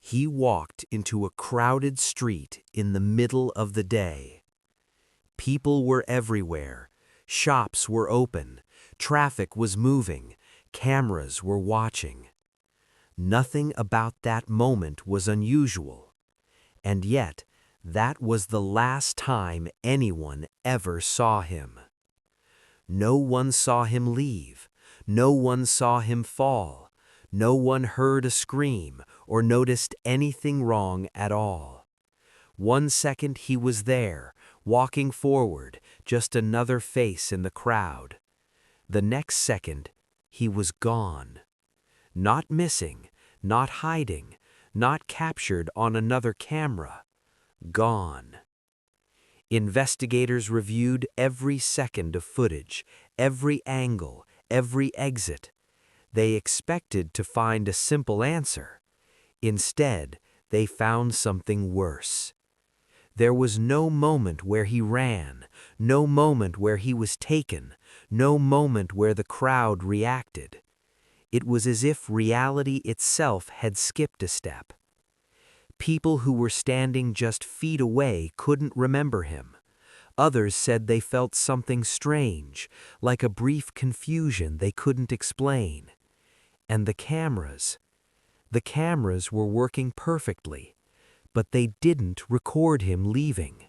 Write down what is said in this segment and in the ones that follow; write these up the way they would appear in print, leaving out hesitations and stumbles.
He walked into a crowded street in the middle of the day. People were everywhere. Shops were open. Traffic was moving. Cameras were watching. Nothing about that moment was unusual. And yet, that was the last time anyone ever saw him. No one saw him leave. No one saw him fall. No one heard a scream or noticed anything wrong at all. 1 second he was there, walking forward, just another face in the crowd. The next second, he was gone. Not missing, not hiding, not captured on another camera. Gone. Investigators reviewed every second of footage, every angle, every exit. They expected to find a simple answer. Instead, they found something worse. There was no moment where he ran, no moment where he was taken, no moment where the crowd reacted. It was as if reality itself had skipped a step. People who were standing just feet away couldn't remember him. Others said they felt something strange, like a brief confusion they couldn't explain. And the cameras were working perfectly, but they didn't record him leaving.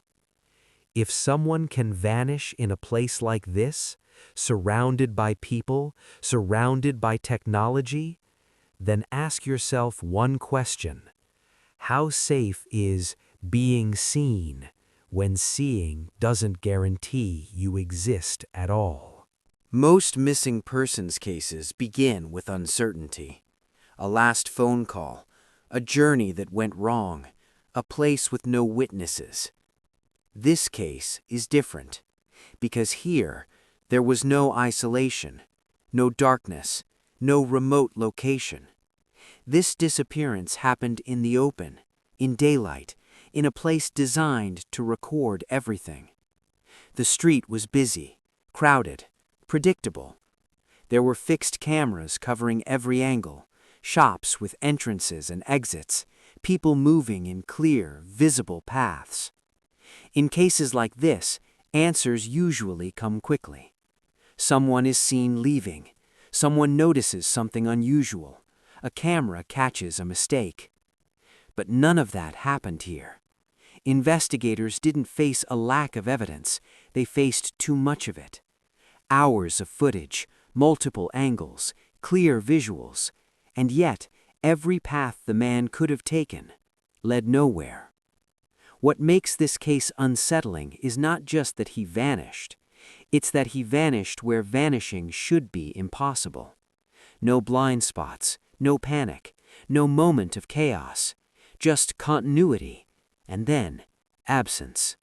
If someone can vanish in a place like this, surrounded by people, surrounded by technology, then ask yourself one question. How safe is being seen when seeing doesn't guarantee you exist at all? Most missing persons cases begin with uncertainty. A last phone call, a journey that went wrong, a place with no witnesses. This case is different, because here there was no isolation, no darkness, no remote location. This disappearance happened in the open, in daylight, in a place designed to record everything. The street was busy, crowded, predictable. There were fixed cameras covering every angle, shops with entrances and exits, people moving in clear, visible paths. In cases like this, answers usually come quickly. Someone is seen leaving. Someone notices something unusual. A camera catches a mistake. But none of that happened here. Investigators didn't face a lack of evidence. They faced too much of it. Hours of footage, multiple angles, clear visuals, and yet every path the man could have taken led nowhere. What makes this case unsettling is not just that he vanished. It's that he vanished where vanishing should be impossible. No blind spots, no panic, no moment of chaos, just continuity, and then absence.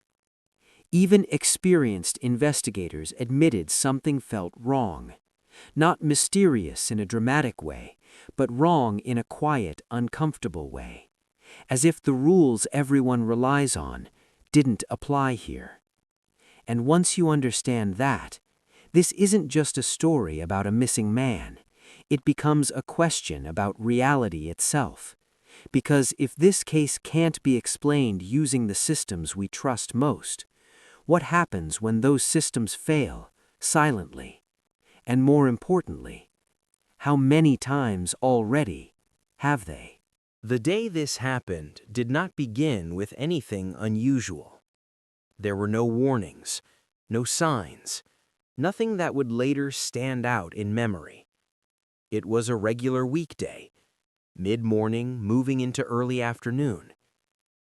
Even experienced investigators admitted something felt wrong. Not mysterious in a dramatic way, but wrong in a quiet, uncomfortable way. As if the rules everyone relies on didn't apply here. And once you understand that, this isn't just a story about a missing man. It becomes a question about reality itself. Because if this case can't be explained using the systems we trust most, what happens when those systems fail, silently? And more importantly, how many times already have they? The day this happened did not begin with anything unusual. There were no warnings, no signs, nothing that would later stand out in memory. It was a regular weekday, mid-morning moving into early afternoon,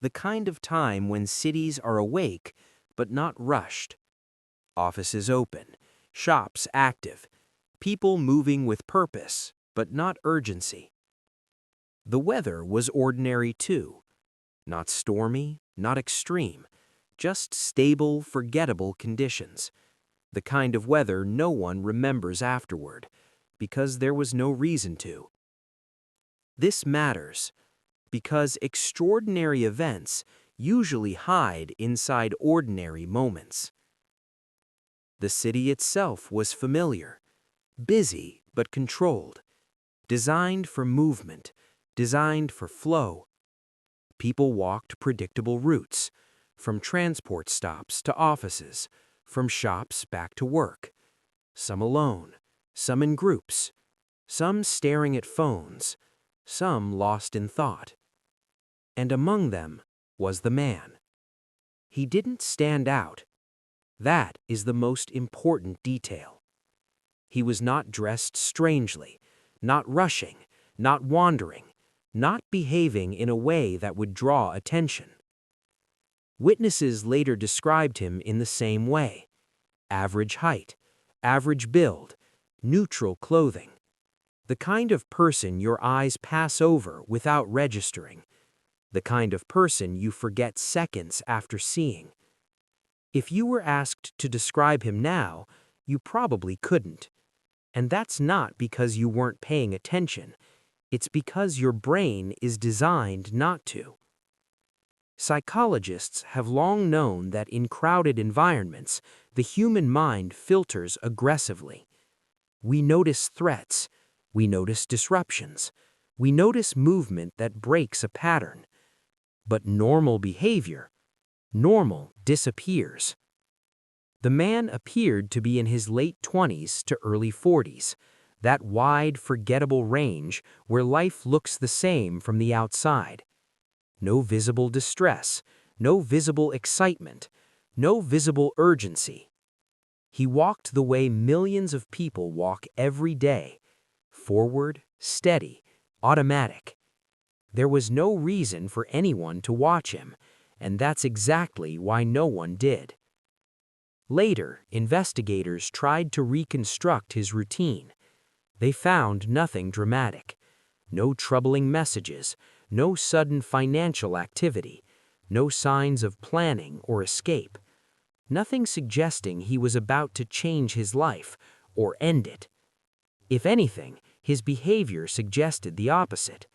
the kind of time when cities are awake but not rushed. Offices open, shops active, people moving with purpose but not urgency. The weather was ordinary too, not stormy, not extreme, just stable, forgettable conditions, the kind of weather no one remembers afterward, because there was no reason to. This matters, because extraordinary events usually hide inside ordinary moments. The city itself was familiar, busy but controlled, designed for movement, designed for flow. People walked predictable routes, from transport stops to offices, from shops back to work. Some alone, some in groups, some staring at phones, some lost in thought. And among them was the man. He didn't stand out. That is the most important detail. He was not dressed strangely, not rushing, not wandering, not behaving in a way that would draw attention. Witnesses later described him in the same way: average height, average build, neutral clothing. The kind of person your eyes pass over without registering. The kind of person you forget seconds after seeing. If you were asked to describe him now, you probably couldn't. And that's not because you weren't paying attention. It's because your brain is designed not to. Psychologists have long known that in crowded environments, the human mind filters aggressively. We notice threats, we notice disruptions, we notice movement that breaks a pattern. But normal behavior, normal disappears. The man appeared to be in his late 20s to early 40s, that wide, forgettable range where life looks the same from the outside. No visible distress, no visible excitement, no visible urgency. He walked the way millions of people walk every day, forward, steady, automatic. There was no reason for anyone to watch him, and that's exactly why no one did. Later, investigators tried to reconstruct his routine. They found nothing dramatic. No troubling messages, no sudden financial activity, no signs of planning or escape. Nothing suggesting he was about to change his life or end it. If anything, his behavior suggested the opposite: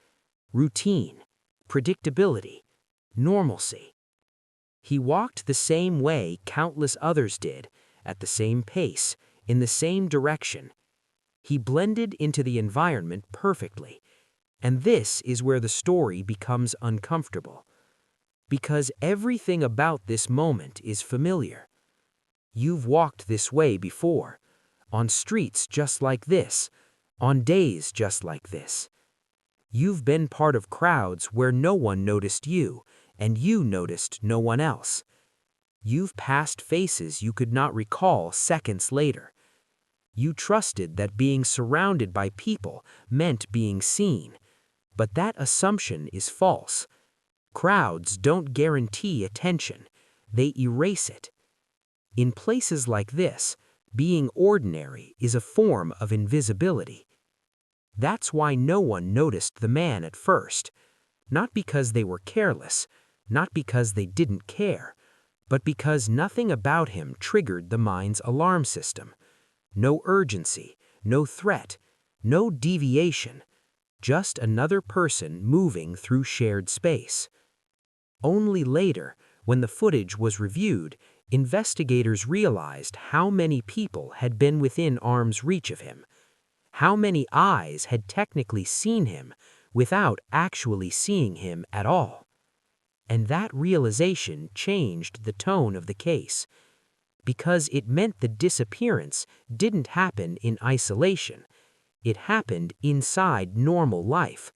routine, predictability, normalcy. He walked the same way countless others did, at the same pace, in the same direction. He blended into the environment perfectly. And this is where the story becomes uncomfortable. Because everything about this moment is familiar. You've walked this way before, on streets just like this, on days just like this. You've been part of crowds where no one noticed you, and you noticed no one else. You've passed faces you could not recall seconds later. You trusted that being surrounded by people meant being seen. But that assumption is false. Crowds don't guarantee attention. They erase it. In places like this, being ordinary is a form of invisibility. That's why no one noticed the man at first. Not because they were careless, not because they didn't care, but because nothing about him triggered the mind's alarm system. No urgency, no threat, no deviation. Just another person moving through shared space. Only later, when the footage was reviewed, investigators realized how many people had been within arm's reach of him, how many eyes had technically seen him without actually seeing him at all. And that realization changed the tone of the case, because it meant the disappearance didn't happen in isolation. It happened inside normal life,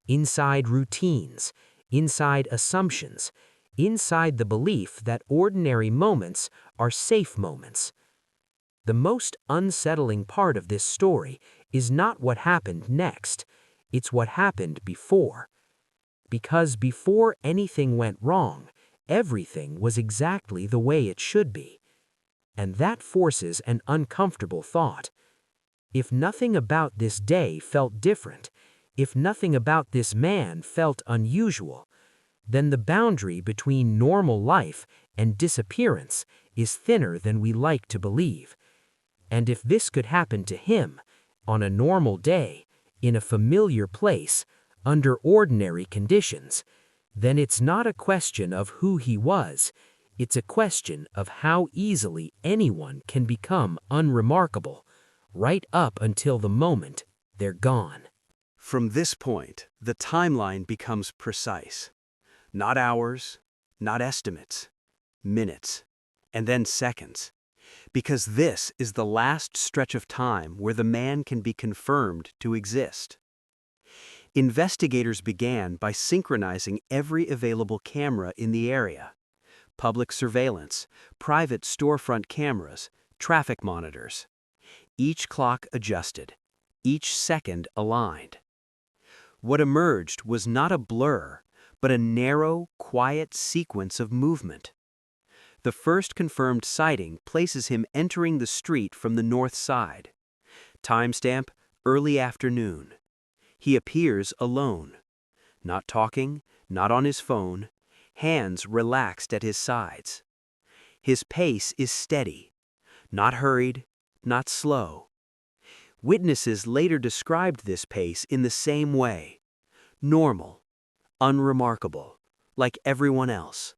inside routines, inside assumptions, inside the belief that ordinary moments are safe moments. The most unsettling part of this story is not what happened next, it's what happened before. Because before anything went wrong, everything was exactly the way it should be. And that forces an uncomfortable thought. If nothing about this day felt different, if nothing about this man felt unusual, then the boundary between normal life and disappearance is thinner than we like to believe. And if this could happen to him, on a normal day, in a familiar place, under ordinary conditions, then it's not a question of who he was, it's a question of how easily anyone can become unremarkable, right up until the moment they're gone. From this point, the timeline becomes precise. Not hours, not estimates, minutes, and then seconds. Because this is the last stretch of time where the man can be confirmed to exist. Investigators began by synchronizing every available camera in the area: public surveillance, private storefront cameras, traffic monitors. Each clock adjusted, each second aligned. What emerged was not a blur, but a narrow, quiet sequence of movement. The first confirmed sighting places him entering the street from the north side. Timestamp: early afternoon. He appears alone. Not talking, not on his phone, hands relaxed at his sides. His pace is steady, not hurried, not slow. Witnesses later described this pace in the same way: normal, unremarkable, like everyone else.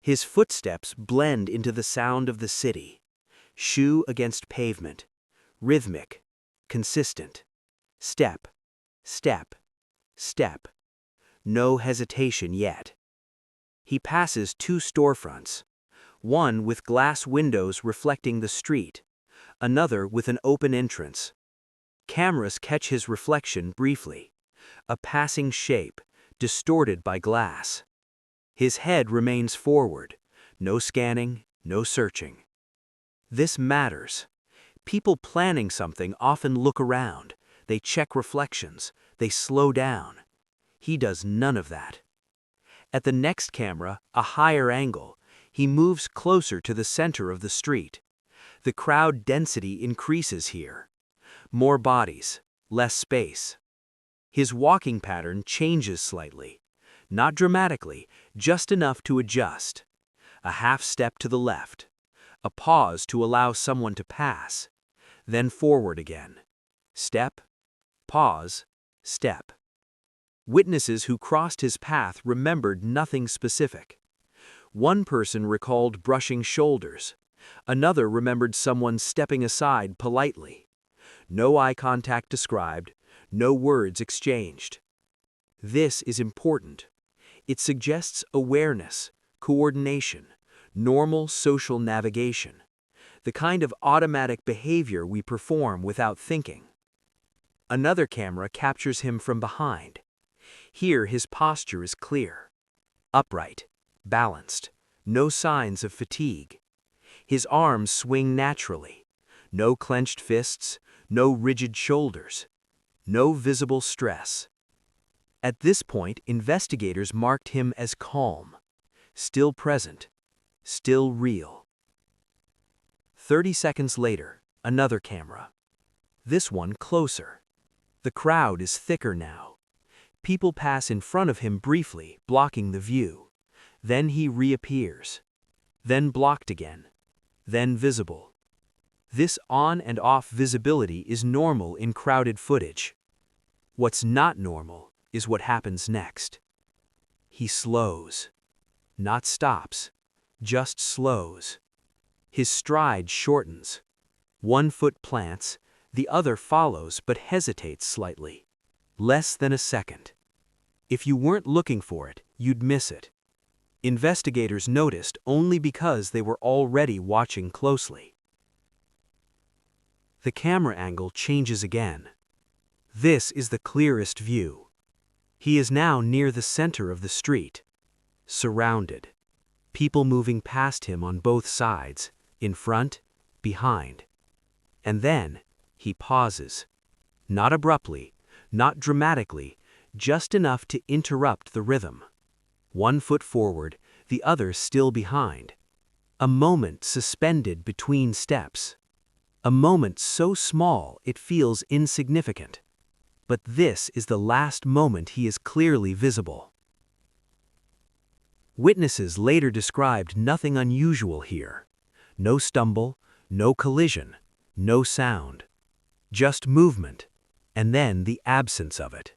His footsteps blend into the sound of the city, shoe against pavement, rhythmic, consistent. Step, step, step. No hesitation yet. He passes two storefronts, one with glass windows reflecting the street, another with an open entrance. Cameras catch his reflection briefly, a passing shape, distorted by glass. His head remains forward, no scanning, no searching. This matters. People planning something often look around, they check reflections, they slow down. He does none of that. At the next camera, a higher angle, he moves closer to the center of the street. The crowd density increases here. More bodies, less space. His walking pattern changes slightly. Not dramatically, just enough to adjust. A half step to the left. A pause to allow someone to pass. Then forward again. Step, pause, step. Witnesses who crossed his path remembered nothing specific. One person recalled brushing shoulders. Another remembered someone stepping aside politely. No eye contact described, no words exchanged. This is important. It suggests awareness, coordination, normal social navigation, the kind of automatic behavior we perform without thinking. Another camera captures him from behind. Here his posture is clear. Upright, balanced, no signs of fatigue. His arms swing naturally. No clenched fists, no rigid shoulders, no visible stress. At this point, investigators marked him as calm, still present, still real. 30 seconds later, another camera. This one closer. The crowd is thicker now. People pass in front of him briefly, blocking the view. Then he reappears. Then blocked again. Then visible. This on and off visibility is normal in crowded footage. What's not normal is what happens next. He slows. Not stops, just slows. His stride shortens. One foot plants, the other follows but hesitates slightly. Less than a second. If you weren't looking for it, you'd miss it. Investigators noticed only because they were already watching closely. The camera angle changes again. This is the clearest view. He is now near the center of the street, surrounded. People moving past him on both sides, in front, behind. And then, he pauses. Not abruptly, not dramatically, just enough to interrupt the rhythm. One foot forward, the other still behind. A moment suspended between steps. A moment so small it feels insignificant. But this is the last moment he is clearly visible. Witnesses later described nothing unusual here. No stumble, no collision, no sound. Just movement, and then the absence of it.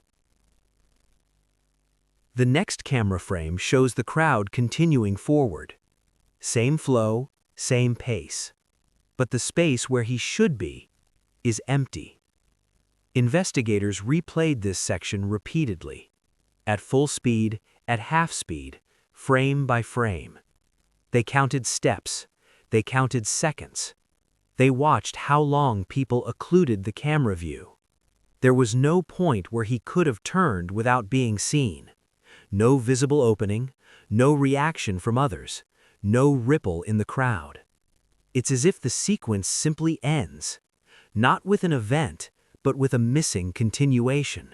The next camera frame shows the crowd continuing forward. Same flow, same pace. But the space where he should be is empty. Investigators replayed this section repeatedly, at full speed at half speed, frame by frame. They counted steps. They counted seconds. They watched how long people occluded the camera view. There was no point where he could have turned without being seen. No visible opening, no reaction from others, no ripple in the crowd. It's as if the sequence simply ends, not with an event, but with a missing continuation.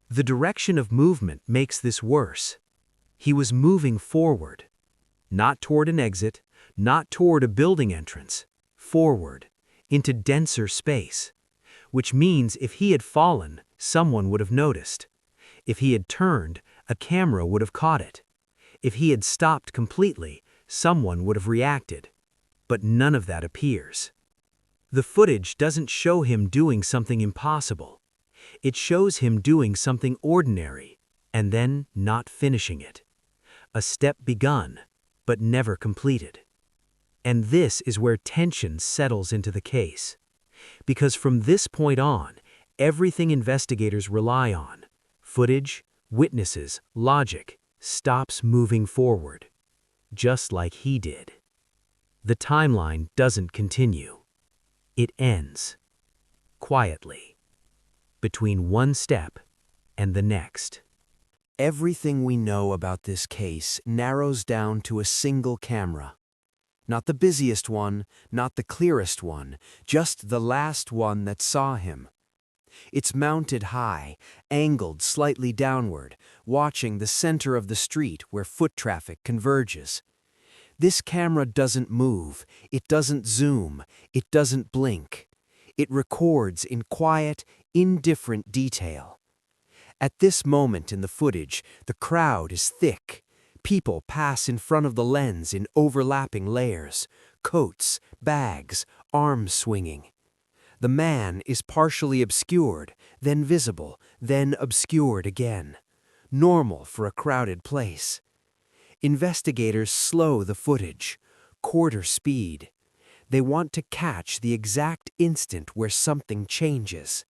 The direction of movement makes this worse. He was moving forward, not toward an exit, not toward a building entrance, forward, into denser space, which means if he had fallen, someone would have noticed. If he had turned, a camera would have caught it. If he had stopped completely, someone would have reacted. But none of that appears. The footage doesn't show him doing something impossible. It shows him doing something ordinary, and then not finishing it. A step begun, but never completed. And this is where tension settles into the case. Because from this point on, everything investigators rely on, footage, witnesses, logic, stops moving forward. Just like he did. The timeline doesn't continue. It ends. Quietly. Between one step and the next. Everything we know about this case narrows down to a single camera. Not the busiest one, not the clearest one, just the last one that saw him. It's mounted high, angled slightly downward, watching the center of the street where foot traffic converges. This camera doesn't move, it doesn't zoom, it doesn't blink. It records in quiet, indifferent detail. At this moment in the footage, the crowd is thick. People pass in front of the lens in overlapping layers, coats, bags, arms swinging. The man is partially obscured, then visible, then obscured again. Normal for a crowded place. Investigators slow the footage, quarter speed. They want to catch the exact instant where something changes.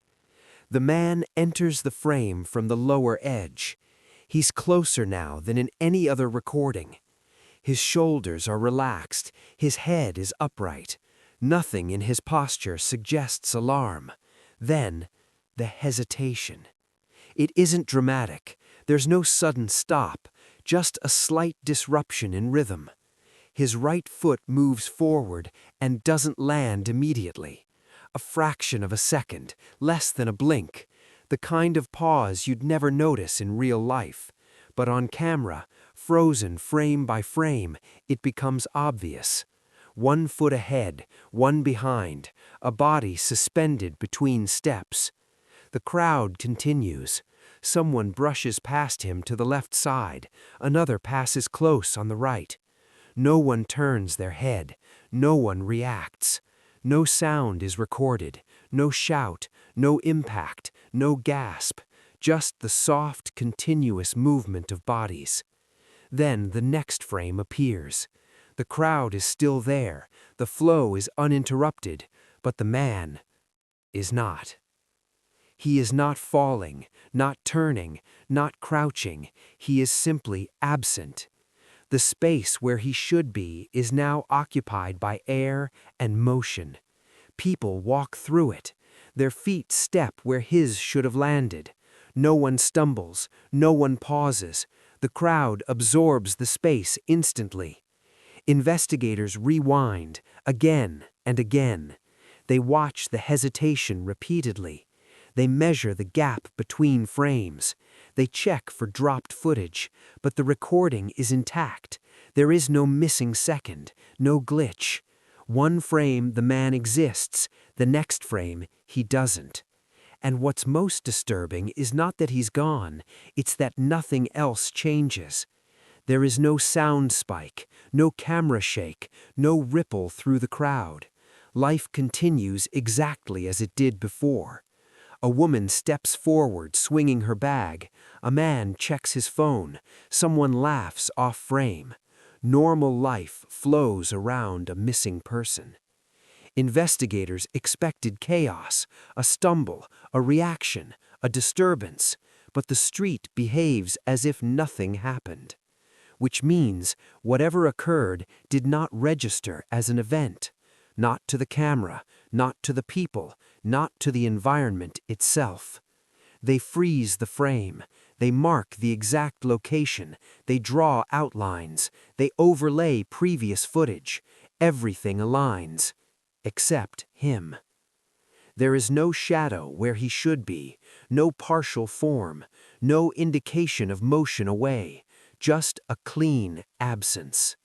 The man enters the frame from the lower edge. He's closer now than in any other recording. His shoulders are relaxed, his head is upright. Nothing in his posture suggests alarm. Then, the hesitation. It isn't dramatic. There's no sudden stop, just a slight disruption in rhythm. His right foot moves forward and doesn't land immediately. A fraction of a second, less than a blink. The kind of pause you'd never notice in real life. But on camera, frozen frame by frame, it becomes obvious. 1 foot ahead, 1 behind, a body suspended between steps. The crowd continues. Someone brushes past him to the left side, another passes close on the right. No one turns their head, no one reacts. No sound is recorded, no shout, no impact, no gasp, just the soft, continuous movement of bodies. Then the next frame appears. The crowd is still there, the flow is uninterrupted, but the man is not. He is not falling, not turning, not crouching, he is simply absent. The space where he should be is now occupied by air and motion. People walk through it. Their feet step where his should have landed. No one stumbles, no one pauses. The crowd absorbs the space instantly. Investigators rewind again and again. They watch the hesitation repeatedly. They measure the gap between frames. They check for dropped footage, but the recording is intact. There is no missing second, no glitch. 1 frame the man exists, the next frame he doesn't. And what's most disturbing is not that he's gone, it's that nothing else changes. There is no sound spike, no camera shake, no ripple through the crowd. Life continues exactly as it did before. A woman steps forward swinging her bag. A man checks his phone. Someone laughs off frame. Normal life flows around a missing person. Investigators expected chaos, a stumble, a reaction, a disturbance. but the street behaves as if nothing happened, which means whatever occurred did not register as an event, not to the camera, not to the people, not to the environment itself. They freeze the frame, they mark the exact location, they draw outlines, they overlay previous footage, everything aligns, except him. There is no shadow where he should be, no partial form, no indication of motion away, just a clean absence.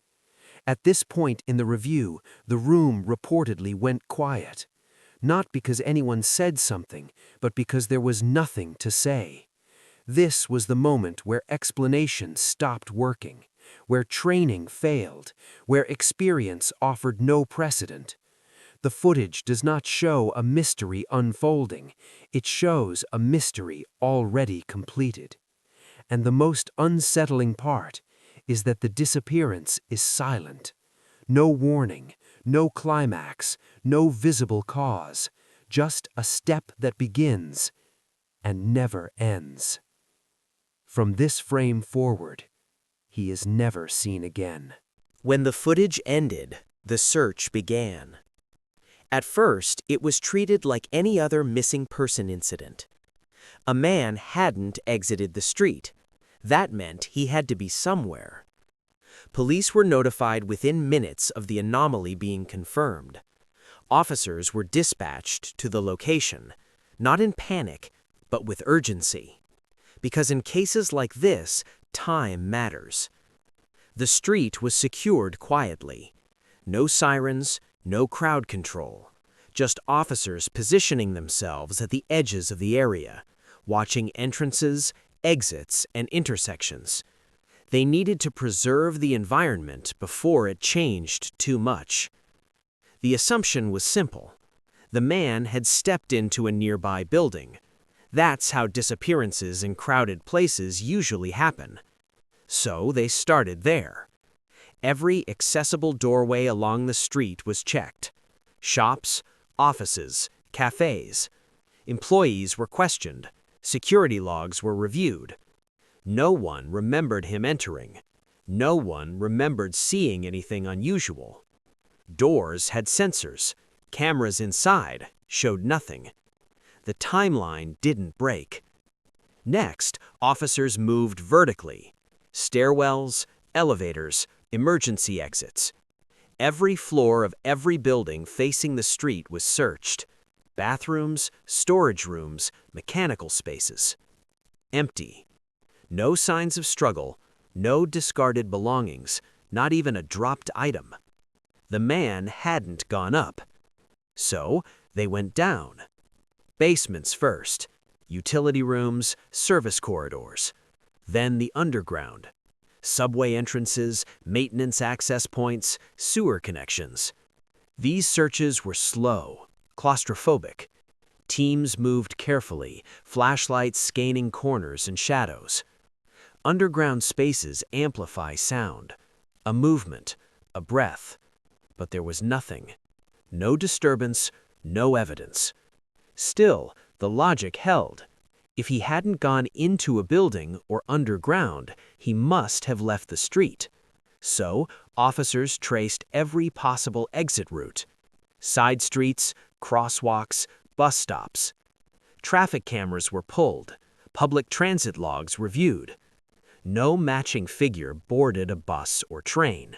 At this point in the review, the room reportedly went quiet. Not because anyone said something, but because there was nothing to say. This was the moment where explanation stopped working, where training failed, where experience offered no precedent. The footage does not show a mystery unfolding, it shows a mystery already completed. And the most unsettling part is that the disappearance is silent. No warning, no climax, no visible cause, just a step that begins and never ends. From this frame forward, he is never seen again. When the footage ended, the search began. At first, it was treated like any other missing person incident. A man hadn't exited the street. That meant he had to be somewhere. Police were notified within minutes of the anomaly being confirmed. Officers were dispatched to the location, not in panic, but with urgency. Because in cases like this, time matters. The street was secured quietly. No sirens, no crowd control. Just officers positioning themselves at the edges of the area, watching entrances, exits, and intersections. They needed to preserve the environment before it changed too much. The assumption was simple. The man had stepped into a nearby building. That's how disappearances in crowded places usually happen. So they started there. Every accessible doorway along the street was checked. Shops, offices, cafes. Employees were questioned. Security logs were reviewed. No one remembered him entering. No one remembered seeing anything unusual. Doors had sensors. Cameras inside showed nothing. The timeline didn't break. Next, officers moved vertically. Stairwells, elevators, emergency exits. Every floor of every building facing the street was searched. Bathrooms, storage rooms, mechanical spaces. Empty. No signs of struggle, no discarded belongings, not even a dropped item. The man hadn't gone up. So they went down. Basements first, utility rooms, service corridors. Then the underground. Subway entrances, maintenance access points, sewer connections. These searches were slow, claustrophobic. Teams moved carefully, flashlights scanning corners and shadows. Underground spaces amplify sound, a movement, a breath. But there was nothing. No disturbance, no evidence. Still, the logic held. If he hadn't gone into a building or underground, he must have left the street. So, officers traced every possible exit route. Side streets, crosswalks, bus stops. Traffic cameras were pulled. Public transit logs reviewed. No matching figure boarded a bus or train.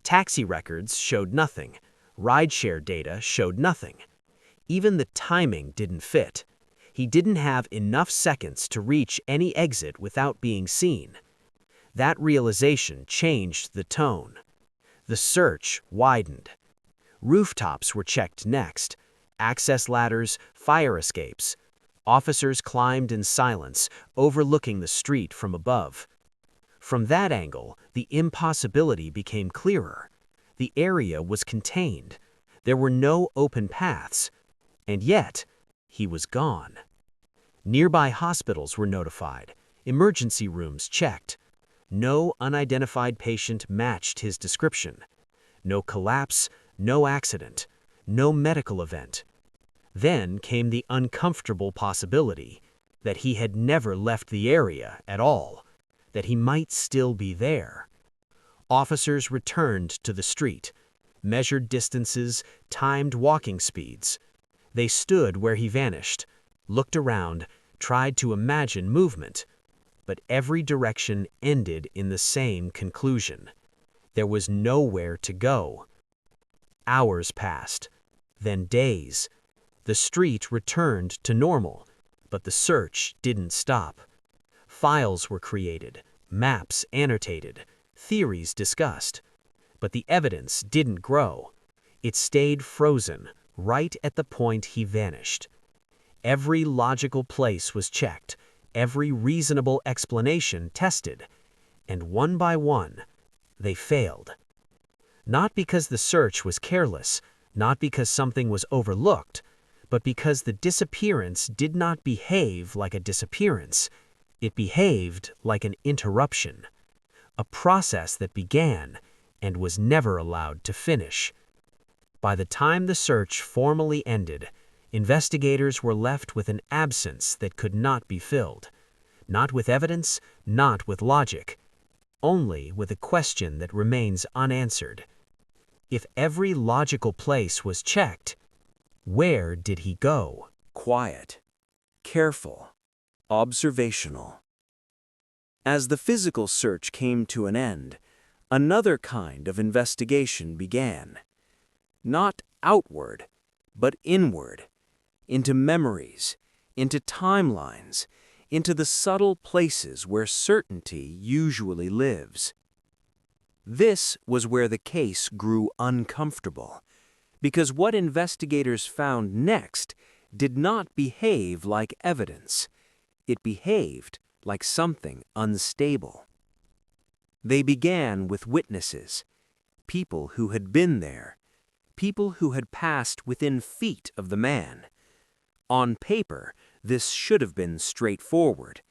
Taxi records showed nothing. Rideshare data showed nothing. Even the timing didn't fit. He didn't have enough seconds to reach any exit without being seen. That realization changed the tone. The search widened. Rooftops were checked next. Access ladders, fire escapes. Officers climbed in silence, overlooking the street from above. From that angle, the impossibility became clearer. The area was contained. There were no open paths. And yet, he was gone. Nearby hospitals were notified, emergency rooms checked. No unidentified patient matched his description. No collapse, no accident, no medical event. Then came the uncomfortable possibility that he had never left the area at all, that he might still be there. Officers returned to the street, measured distances, timed walking speeds. They stood where he vanished, looked around, tried to imagine movement, but every direction ended in the same conclusion. There was nowhere to go. Hours passed, then days. The street returned to normal, but the search didn't stop. Files were created, maps annotated, theories discussed, but the evidence didn't grow. It stayed frozen, right at the point he vanished. Every logical place was checked, every reasonable explanation tested, and one by one, they failed. Not because the search was careless, not because something was overlooked, but because the disappearance did not behave like a disappearance. It behaved like an interruption, a process that began and was never allowed to finish. By the time the search formally ended, investigators were left with an absence that could not be filled. Not with evidence, not with logic, only with a question that remains unanswered. If every logical place was checked, where did he go? Quiet, careful, observational. As the physical search came to an end, another kind of investigation began. Not outward, but inward, into memories, into timelines, into the subtle places where certainty usually lives. This was where the case grew uncomfortable, because what investigators found next did not behave like evidence. It behaved like something unstable. They began with witnesses, people who had been there, people who had passed within feet of the man. On paper, this should have been straightforward.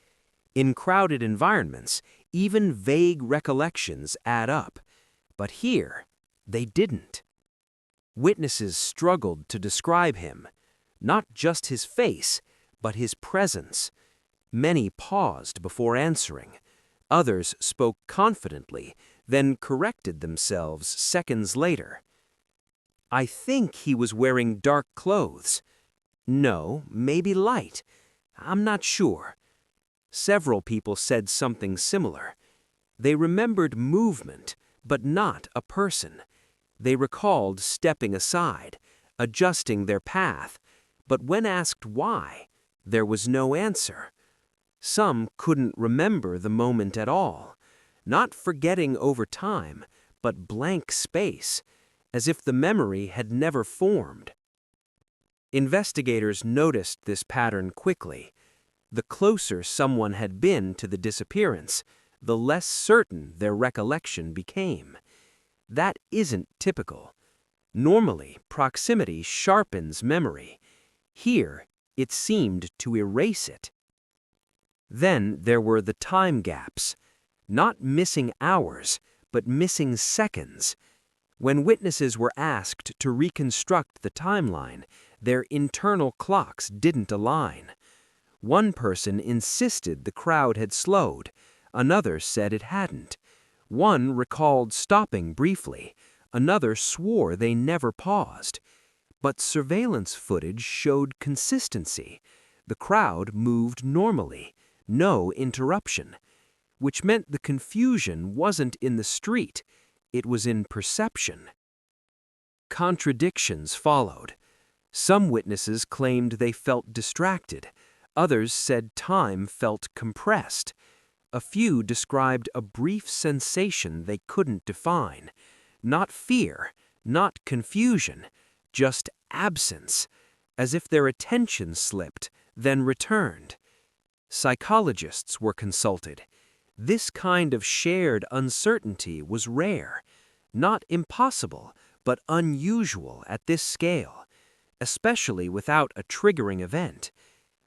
In crowded environments, even vague recollections add up, but here, they didn't. Witnesses struggled to describe him, not just his face, but his presence. Many paused before answering. Others spoke confidently, then corrected themselves seconds later. I think he was wearing dark clothes. No, maybe light. I'm not sure. Several people said something similar. They remembered movement, but not a person. They recalled stepping aside, adjusting their path, but when asked why, there was no answer. Some couldn't remember the moment at all, not forgetting over time, but blank space, as if the memory had never formed. Investigators noticed this pattern quickly. The closer someone had been to the disappearance, the less certain their recollection became. That isn't typical. Normally, proximity sharpens memory. Here, it seemed to erase it. Then there were the time gaps. Not missing hours, but missing seconds. When witnesses were asked to reconstruct the timeline, their internal clocks didn't align. One person insisted the crowd had slowed. Another said it hadn't. One recalled stopping briefly. Another swore they never paused. But surveillance footage showed consistency. The crowd moved normally. No interruption. Which meant the confusion wasn't in the street. It was in perception. Contradictions followed. Some witnesses claimed they felt distracted. Others said time felt compressed. A few described a brief sensation they couldn't define. Not fear, not confusion, just absence, as if their attention slipped, then returned. Psychologists were consulted. This kind of shared uncertainty was rare, not impossible, but unusual at this scale, especially without a triggering event.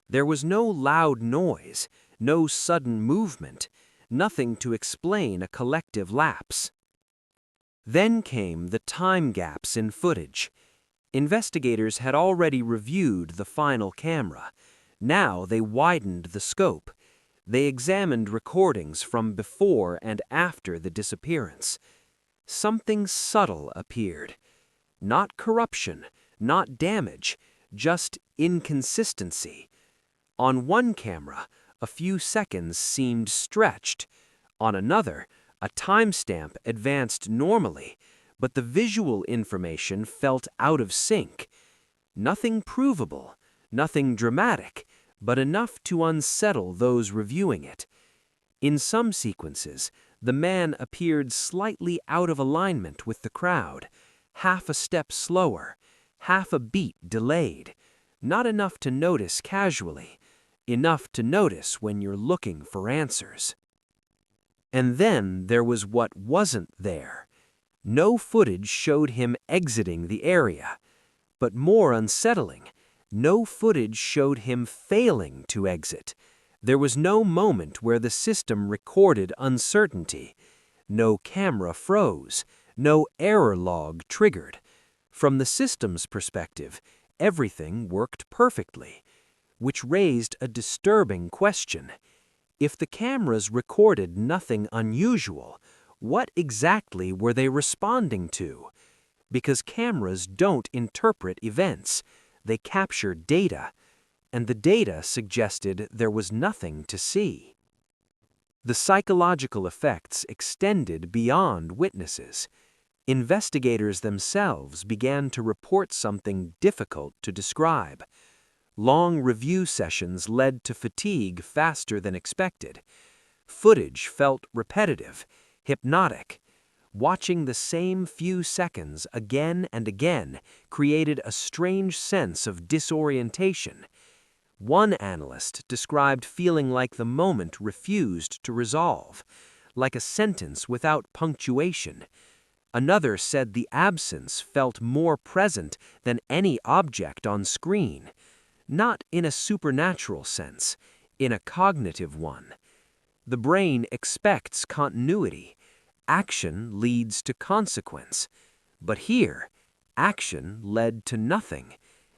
There was no loud noise, no sudden movement, nothing to explain a collective lapse. Then came the time gaps in footage. Investigators had already reviewed the final camera. Now they widened the scope. They examined recordings from before and after the disappearance. Something subtle appeared. Not corruption, not damage, just inconsistency. On one camera, a few seconds seemed stretched. On another, a timestamp advanced normally, but the visual information felt out of sync. Nothing provable, nothing dramatic, but enough to unsettle those reviewing it. In some sequences, the man appeared slightly out of alignment with the crowd, half a step slower, half a beat delayed. Not enough to notice casually, enough to notice when you're looking for answers. And then there was what wasn't there. No footage showed him exiting the area, but more unsettling, no footage showed him failing to exit. There was no moment where the system recorded uncertainty. No camera froze, no error log triggered. From the system's perspective, everything worked perfectly, which raised a disturbing question. If the cameras recorded nothing unusual, what exactly were they responding to? Because cameras don't interpret events, they capture data, and the data suggested there was nothing to see. The psychological effects extended beyond witnesses. Investigators themselves began to report something difficult to describe. Long review sessions led to fatigue faster than expected. Footage felt repetitive, hypnotic. Watching the same few seconds again and again created a strange sense of disorientation. One analyst described feeling like the moment refused to resolve, like a sentence without punctuation. Another said the absence felt more present than any object on screen, not in a supernatural sense, in a cognitive one. The brain expects continuity. Action leads to consequence. But here, action led to nothing,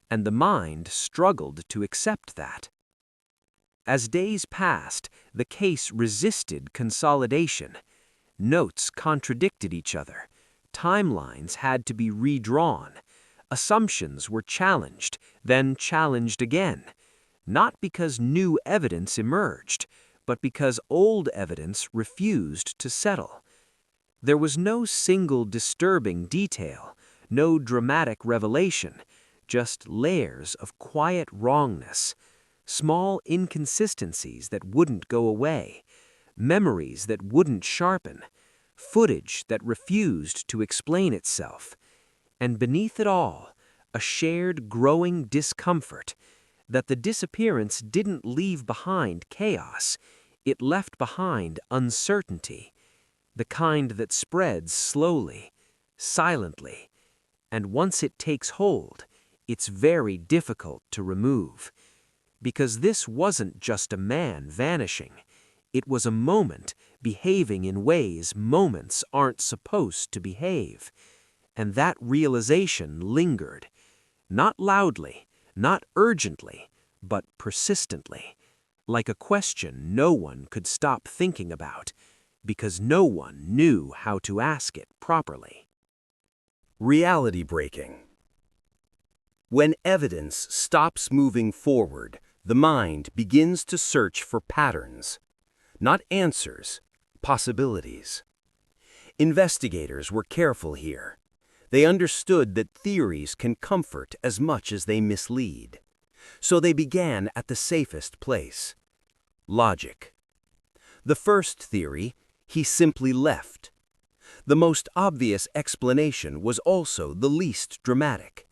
and the mind struggled to accept that. As days passed, the case resisted consolidation. Notes contradicted each other. Timelines had to be redrawn. Assumptions were challenged, then challenged again. Not because new evidence emerged, but because old evidence refused to settle. There was no single disturbing detail, no dramatic revelation, just layers of quiet wrongness, small inconsistencies that wouldn't go away, memories that wouldn't sharpen, footage that refused to explain itself, and beneath it all, a shared growing discomfort that the disappearance didn't leave behind chaos, it left behind uncertainty, the kind that spreads slowly, silently, and once it takes hold, it's very difficult to remove. Because this wasn't just a man vanishing, it was a moment behaving in ways moments aren't supposed to behave. And that realization lingered, not loudly, not urgently, but persistently, like a question no one could stop thinking about, because no one knew how to ask it properly. Reality breaking. When evidence stops moving forward, the mind begins to search for patterns, not answers, possibilities. Investigators were careful here. They understood that theories can comfort as much as they mislead. So they began at the safest place: logic. The first theory: he simply left. The most obvious explanation was also the least dramatic: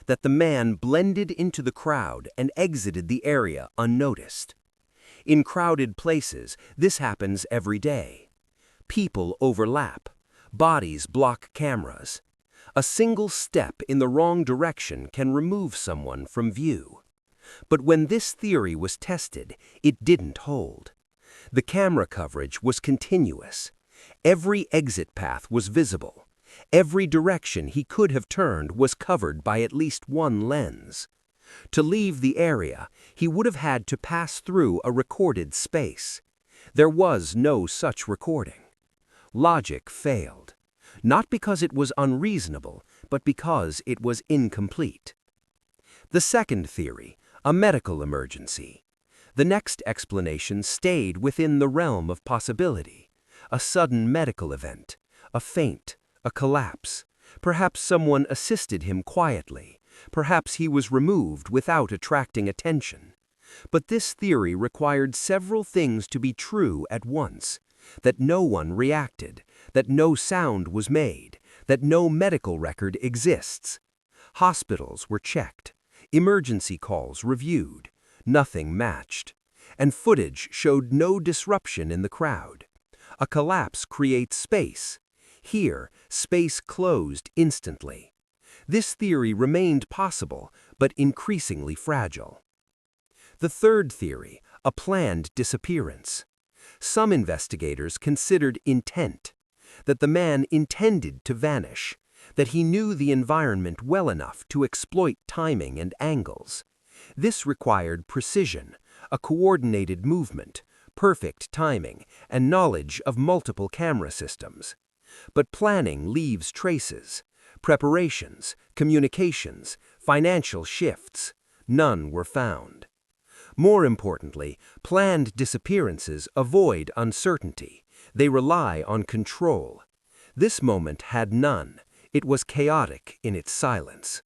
that the man blended into the crowd and exited the area unnoticed. In crowded places, this happens every day. People overlap. Bodies block cameras. A single step in the wrong direction can remove someone from view. But when this theory was tested, it didn't hold. The camera coverage was continuous. Every exit path was visible. Every direction he could have turned was covered by at least one lens. To leave the area, he would have had to pass through a recorded space. There was no such recording. Logic failed, not because it was unreasonable, but because it was incomplete. The second theory, a medical emergency. The next explanation stayed within the realm of possibility. A sudden medical event, a faint, a collapse. Perhaps someone assisted him quietly. Perhaps he was removed without attracting attention. But this theory required several things to be true at once. That no one reacted, that no sound was made, that no medical record exists. Hospitals were checked, emergency calls reviewed, nothing matched, and footage showed no disruption in the crowd. A collapse creates space. Here, space closed instantly. This theory remained possible, but increasingly fragile. The third theory, a planned disappearance. Some investigators considered intent, that the man intended to vanish, that he knew the environment well enough to exploit timing and angles. This required precision, a coordinated movement, perfect timing, and knowledge of multiple camera systems. But planning leaves traces. Preparations, communications, financial shifts. None were found. More importantly, planned disappearances avoid uncertainty. They rely on control. This moment had none. It was chaotic in its silence.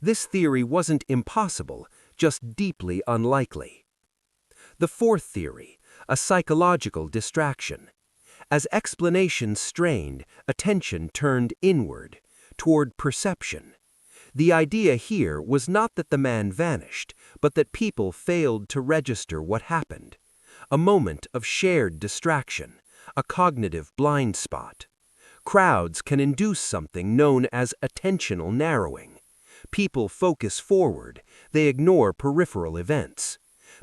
This theory wasn't impossible, just deeply unlikely. The fourth theory, a psychological distraction. As explanation strained, attention turned inward, toward perception. The idea here was not that the man vanished, but that people failed to register what happened. A moment of shared distraction, a cognitive blind spot. Crowds can induce something known as attentional narrowing. People focus forward, they ignore peripheral events.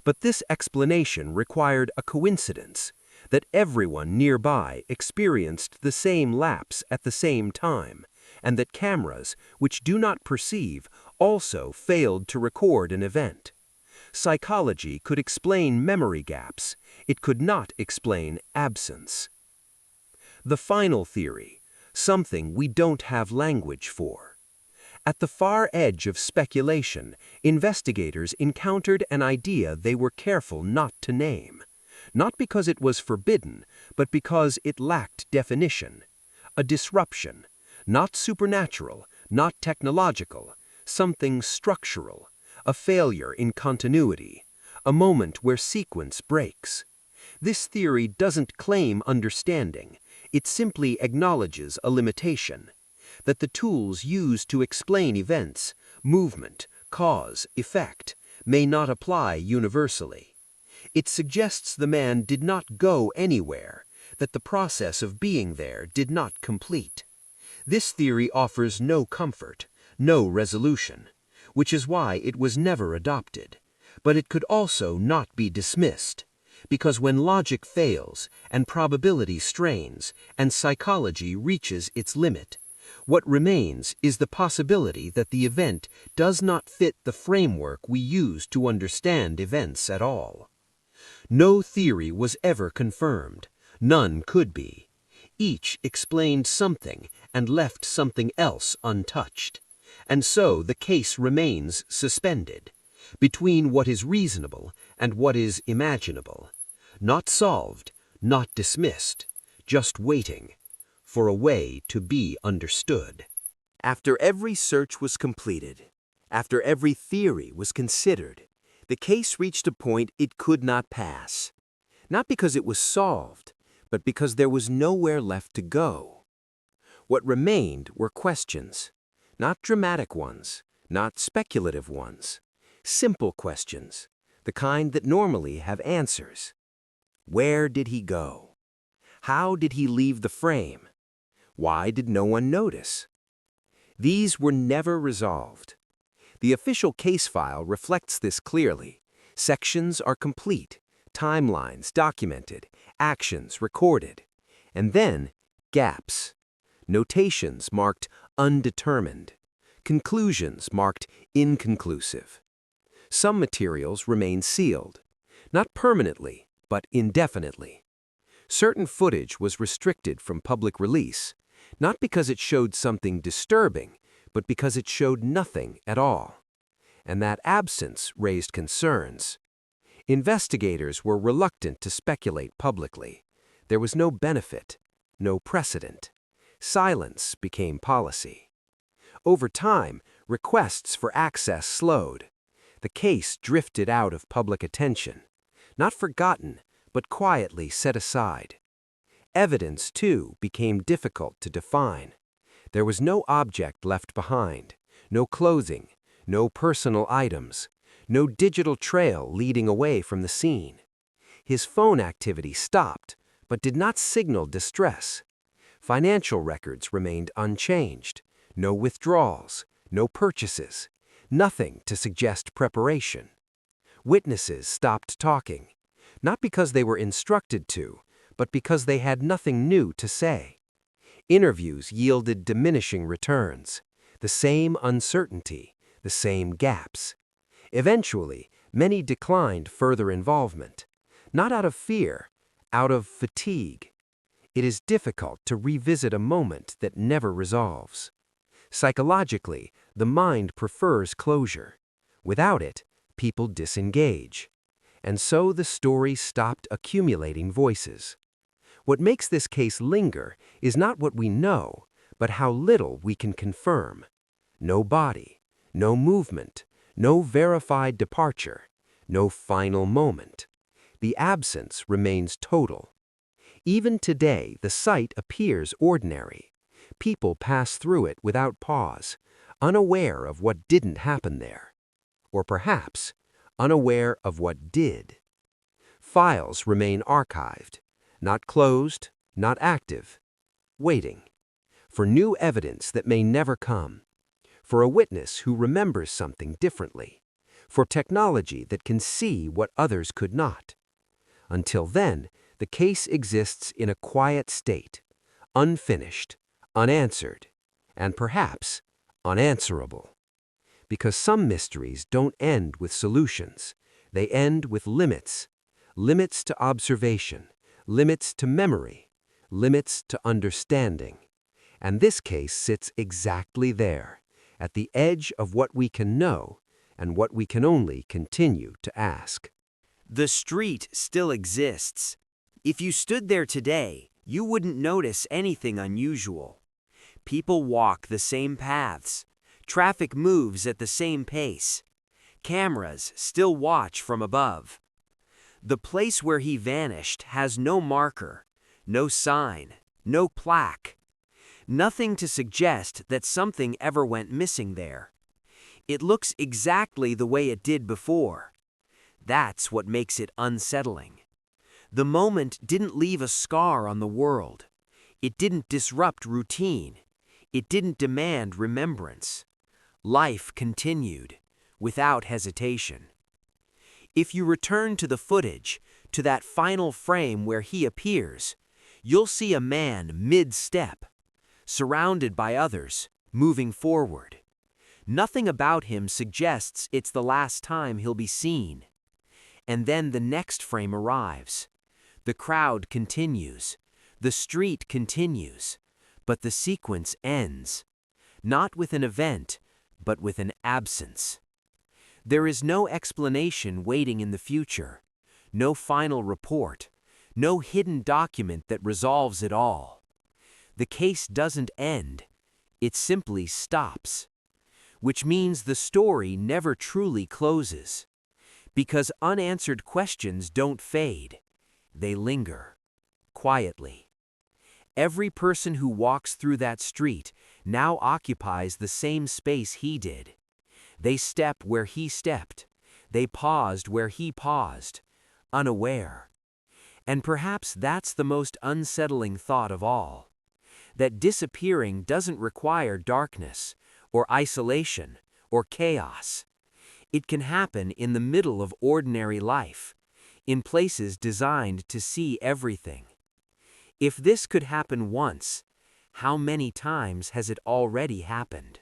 But this explanation required a coincidence, that everyone nearby experienced the same lapse at the same time, and that cameras, which do not perceive, also failed to record an event. Psychology could explain memory gaps. It could not explain absence. The final theory, something we don't have language for. At the far edge of speculation, investigators encountered an idea they were careful not to name. Not because it was forbidden, but because it lacked definition. A disruption, not supernatural, not technological, something structural, a failure in continuity, a moment where sequence breaks. This theory doesn't claim understanding, it simply acknowledges a limitation, that the tools used to explain events, movement, cause, effect, may not apply universally. It suggests the man did not go anywhere, that the process of being there did not complete. This theory offers no comfort, no resolution, which is why it was never adopted. But it could also not be dismissed, because when logic fails, and probability strains, and psychology reaches its limit, what remains is the possibility that the event does not fit the framework we use to understand events at all. No theory was ever confirmed. None could be. Each explained something and left something else untouched. And so the case remains suspended, between what is reasonable and what is imaginable. Not solved, not dismissed, just waiting for a way to be understood. After every search was completed, after every theory was considered, the case reached a point it could not pass. Not because it was solved, but because there was nowhere left to go. What remained were questions, not dramatic ones, not speculative ones, simple questions, the kind that normally have answers. Where did he go? How did he leave the frame? Why did no one notice? These were never resolved. The official case file reflects this clearly. Sections are complete, timelines documented, actions recorded. And then, gaps. Notations marked undetermined. Conclusions marked inconclusive. Some materials remain sealed, not permanently, but indefinitely. Certain footage was restricted from public release, not because it showed something disturbing, but because it showed nothing at all. And that absence raised concerns. Investigators were reluctant to speculate publicly. There was no benefit, no precedent. Silence became policy. Over time, requests for access slowed. The case drifted out of public attention, not forgotten, but quietly set aside. Evidence, too, became difficult to define. There was no object left behind, no clothing, no personal items, no digital trail leading away from the scene. His phone activity stopped, but did not signal distress. Financial records remained unchanged, no withdrawals, no purchases, nothing to suggest preparation. Witnesses stopped talking, not because they were instructed to, but because they had nothing new to say. Interviews yielded diminishing returns, the same uncertainty, the same gaps. Eventually, many declined further involvement, not out of fear, out of fatigue. It is difficult to revisit a moment that never resolves. Psychologically, the mind prefers closure. Without it, people disengage. And so the story stopped accumulating voices. What makes this case linger is not what we know, but how little we can confirm. No body, no movement, no verified departure, no final moment. The absence remains total. Even today, the site appears ordinary. People pass through it without pause, unaware of what didn't happen there. Or perhaps, unaware of what did. Files remain archived, not closed, not active, waiting for new evidence that may never come, for a witness who remembers something differently, for technology that can see what others could not. Until then, the case exists in a quiet state, unfinished, unanswered, and perhaps unanswerable. Because some mysteries don't end with solutions, they end with limits. Limits to observation, limits to memory, limits to understanding. And this case sits exactly there, at the edge of what we can know and what we can only continue to ask. The street still exists. If you stood there today, you wouldn't notice anything unusual. People walk the same paths. Traffic moves at the same pace. Cameras still watch from above. The place where he vanished has no marker, no sign, no plaque. Nothing to suggest that something ever went missing there. It looks exactly the way it did before. That's what makes it unsettling. The moment didn't leave a scar on the world. It didn't disrupt routine. It didn't demand remembrance. Life continued, without hesitation. If you return to the footage, to that final frame where he appears, you'll see a man mid-step, surrounded by others, moving forward. Nothing about him suggests it's the last time he'll be seen. And then the next frame arrives. The crowd continues. The street continues. But the sequence ends. Not with an event, but with an absence. There is no explanation waiting in the future, no final report, no hidden document that resolves it all. The case doesn't end, it simply stops, which means the story never truly closes. Because unanswered questions don't fade, they linger, quietly. Every person who walks through that street now occupies the same space he did. They step where he stepped. They paused where he paused, unaware. And perhaps that's the most unsettling thought of all. That disappearing doesn't require darkness, or isolation, or chaos. It can happen in the middle of ordinary life, in places designed to see everything. If this could happen once, how many times has it already happened?